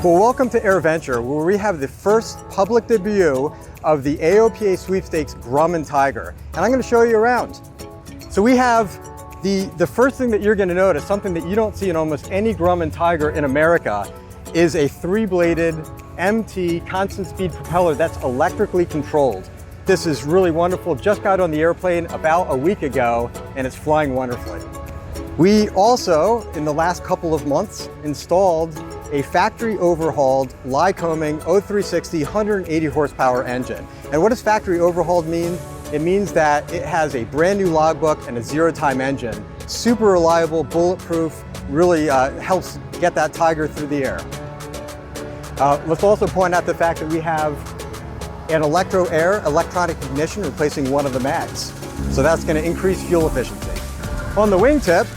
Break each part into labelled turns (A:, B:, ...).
A: Well, welcome to AirVenture, where we have the first public debut of the AOPA Sweepstakes Grumman Tiger. And I'm going to show you around. So we have the first thing that you're going to notice, something that you don't see in almost any Grumman Tiger in America, is a three-bladed MT constant speed propeller that's electrically controlled. This is really wonderful. Just got on the airplane about a week ago, and it's flying wonderfully. We also, in the last couple of months, installed a factory overhauled Lycoming 0360 180 horsepower engine. And what does factory overhauled mean? It means that it has a brand new logbook and a zero-time engine. Super reliable, bulletproof, really helps get that Tiger through the air. Let's also point out the fact that we have an Electro-Air electronic ignition replacing one of the mags. So that's going to increase fuel efficiency. On the wingtip,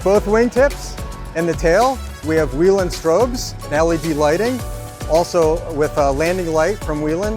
A: both wingtips and the tail, we have Whelen strobes and LED lighting, also with a landing light from Whelen.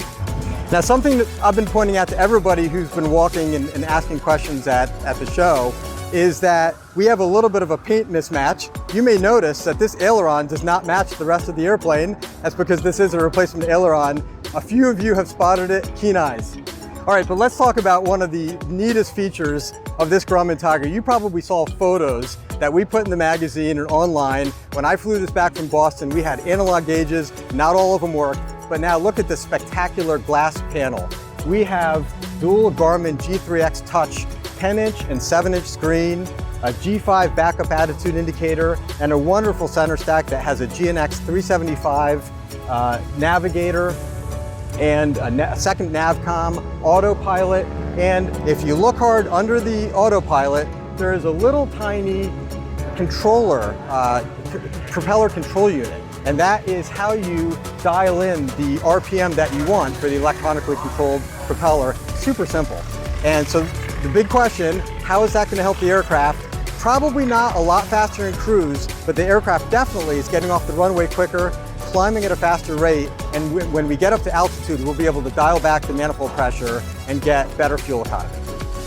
A: Now, something that I've been pointing out to everybody who's been walking and asking questions at the show is that we have a little bit of a paint mismatch. You may notice that this aileron does not match the rest of the airplane. That's because this is a replacement aileron. A few of you have spotted it, keen eyes. All right, but let's talk about one of the neatest features of this Grumman Tiger. You probably saw photos that we put in the magazine and online. When I flew this back from Boston, we had analog gauges, not all of them worked, but now look at this spectacular glass panel. We have dual Garmin G3X Touch 10-inch and 7-inch screen, a G5 backup attitude indicator, and a wonderful center stack that has a GNX 375 navigator, and a second navcom, autopilot, and if you look hard under the autopilot, there is a little tiny controller, propeller control unit, and that is how you dial in the RPM that you want for the electronically controlled propeller. Super simple. And so the big question, how is that going to help the aircraft? Probably not a lot faster in cruise, but the aircraft definitely is getting off the runway quicker, climbing at a faster rate, and when we get up to altitude, we'll be able to dial back the manifold pressure and get better fuel economy.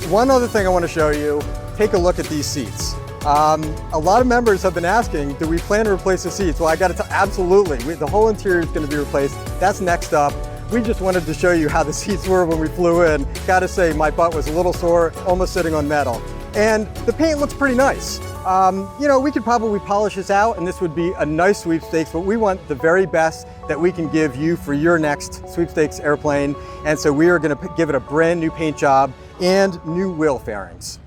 A: One other thing I want to show you, take a look at these seats. A lot of members have been asking, do we plan to replace the seats? Well, I got to tell, absolutely. The whole interior is going to be replaced. That's next up. We just wanted to show you how the seats were when we flew in. Got to say, my butt was a little sore, almost sitting on metal. And the paint looks pretty nice. You know, we could probably polish this out and this would be a nice sweepstakes, but we want the very best that we can give you for your next sweepstakes airplane. And so we are going to give it a brand new paint job and new wheel fairings.